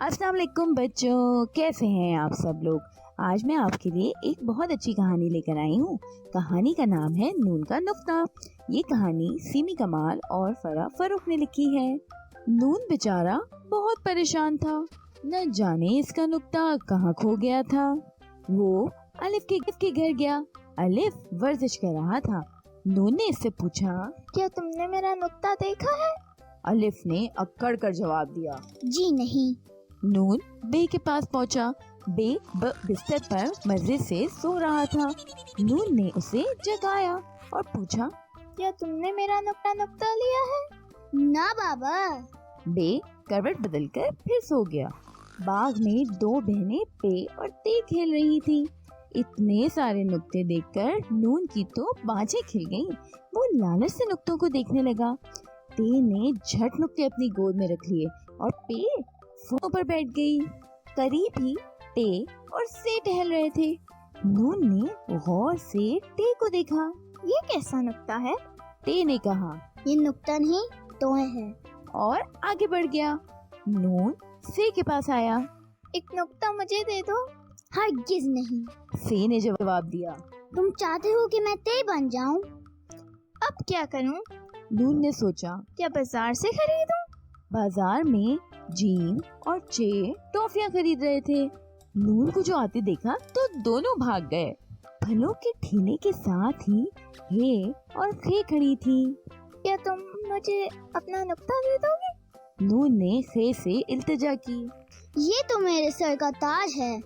अस्सलाम वालेकुम बच्चों, कैसे हैं आप सब लोग। आज मैं आपके लिए एक बहुत अच्छी कहानी लेकर आई हूँ। कहानी का नाम है नून का नुक्ता। ये कहानी सीमी कमाल और फरा फरूक ने लिखी है। नून बेचारा बहुत परेशान था, न जाने इसका नुक्ता कहाँ खो गया था। वो अलिफ के घर गया। अलिफ वर्जिश कर रहा था। नून ने इससे पूछा, क्या तुमने मेरा नुक्ता देखा है? अलिफ ने अक्कड़ कर जवाब दिया, जी नहीं। नून बे के पास पहुंचा। बे बिस्तर पर मजे से सो रहा था। नून ने उसे जगाया और पूछा, क्या तुमने मेरा नुक्ता लिया है? ना बाबा। बे करवट बदलकर फिर सो गया। बाग में दो बहनें पे और ते खेल रही थी। इतने सारे नुक्ते देखकर नून की तो बाजें खिल गईं। वो लालच से नुक्तों को देखने लगा। ते ने झट नुक्ते अपनी गोद में रख लिए और पे फोन पर बैठ गई। करीब ही ते और से टहल रहे थे। नून ने गौर से ते को देखा। ये कैसा नुक्ता है? ते ने कहा, ये नुक्ता नहीं तोय है। और आगे बढ़ गया। नून से के पास आया। एक नुक्ता मुझे दे दो। हरगिज नहीं। से ने जवाब दिया, तुम चाहते हो कि मैं ते बन जाऊं? अब क्या करूं? नून ने सोचा, क्या बाजार से खरीदूं? बाजार में जीन और चे टॉफियां खरीद रहे थे। नून को जो आते देखा तो दोनों भाग गए। फलों के ठेले के साथ ही हे और खे खड़ी थी। क्या तुम मुझे अपना नुक्ता दे दोगे? नून ने खे से इल्तिजा की। ये तो मेरे सर का ताज है,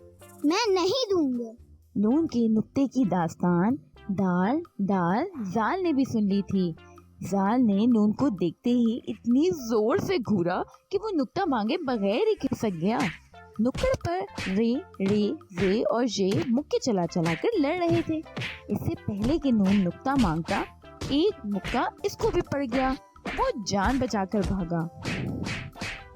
मैं नहीं दूंगा। नून के नुक्ते की दास्तान दाल जाल ने भी सुन ली थी। जाल ने नून को देखते ही इतनी जोर से घूरा कि वो नुक्ता मांगे बगैर ही खिसक गया। नुक्कड़ पर रे और जे मुक्के चला कर लड़ रहे थे। इससे पहले कि नून नुक्ता मांगता, एक मुक्का इसको भी पड़ गया। वो जान बचाकर भागा।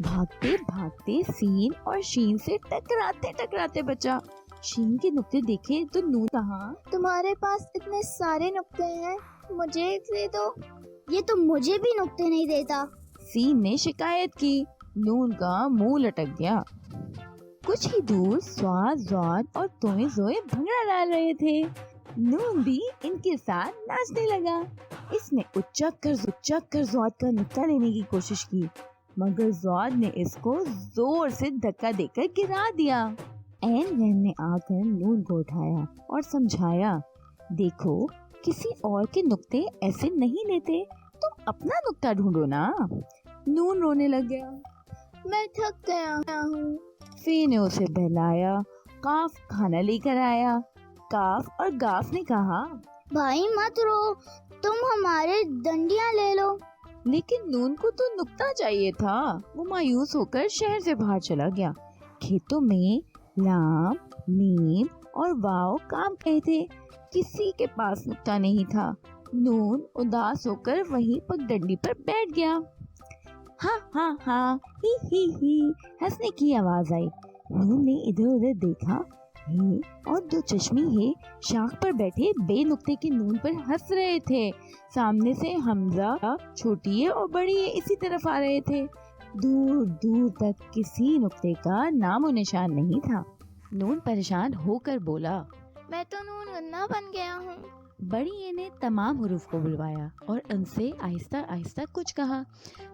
भागते भागते सीन और शीन से टकराते बचा। शीन के नुक्ते देखे तो नून कहा, तुम्हारे पास इतने सारे नुक्ते हैं, मुझे एक दे दो। ये तो मुझे भी नुक्ते नहीं देता। सीन ने शिकायत की। नून का मुंह लटक गया। कुछ ही दूर स्वाद और तोए जोए भंगड़ा डाल रहे थे। नून भी इनके साथ नाचने लगा। इसने उच्चक कर ज़्वाद का नुक्ता लेने की कोशिश की, मगर ज़्वाद ने इसको जोर से धक्का देकर गिरा दिया। ऐन वहन ने आकर नून को उठाया और समझाया, देखो किसी और के नुक्ते ऐसे नहीं लेते, तुम अपना नुक्ता ढूंढो ना। नून रोने लग गया। मैं थक गया हूँ। फी ने उसे बहलाया। काफ खाना लेकर आया। काफ और गाफ ने कहा, भाई मत रो, तुम हमारे डंडियाँ ले लो। लेकिन नून को तो नुक्ता चाहिए था। वो मायूस होकर शहर से बाहर चला गया। खेतों में लाम, मीम और वाव काम कहे थे, किसी के पास नुक्ता नहीं था। नून उदास होकर वहीं पगडंडी पर बैठ गया। हाँ ही हंसने की आवाज आई। नून ने इधर उधर देखा। हे और दो चश्मी हे शाख पर बैठे बेनुक्ते के नून पर हंस रहे थे। सामने से हमजा, छोटी और बड़ी इसी तरफ आ रहे थे। दूर दूर तक किसी नुक्ते का नामो निशान नहीं था। नून परेशान होकर बोला, मैं तो नून गन्ना बन गया हूँ। बड़ी ने तमाम हुरूफ को बुलवाया और उनसे आहिस्ता आहिस्ता कुछ कहा।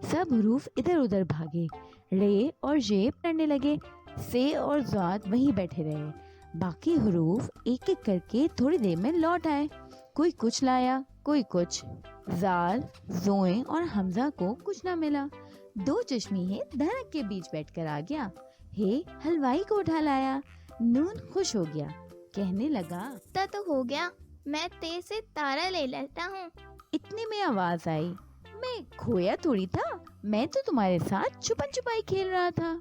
सब हुरूफ इधर उधर भागे। रे और जे पढ़ने लगे। से और ज़ाद वहीं बैठे रहे। बाकी हुरूफ एक एक करके थोड़ी देर में लौट आए। कोई कुछ लाया, कोई कुछ। जाल, जोए और हमजा को कुछ ना मिला। दो चश्मी है धड़क के बीच बैठकर आ गया। हे हलवाई को उठा लाया। नून खुश हो गया, कहने लगा, तो हो गया, मैं ते से तारा ले लेता हूँ। इतने में आवाज आई, मैं खोया थोड़ी था, मैं तो तुम्हारे साथ छुपन छुपाई खेल रहा था।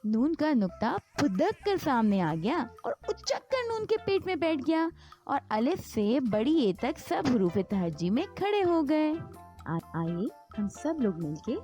नून का नुक्ता फुदक कर सामने आ गया और उचक कर नून के पेट में बैठ गया और अलिफ से बड़ी ए तक सब हुरूफ तहज्जी में खड़े हो गए। आइए हम सब लोग मिलके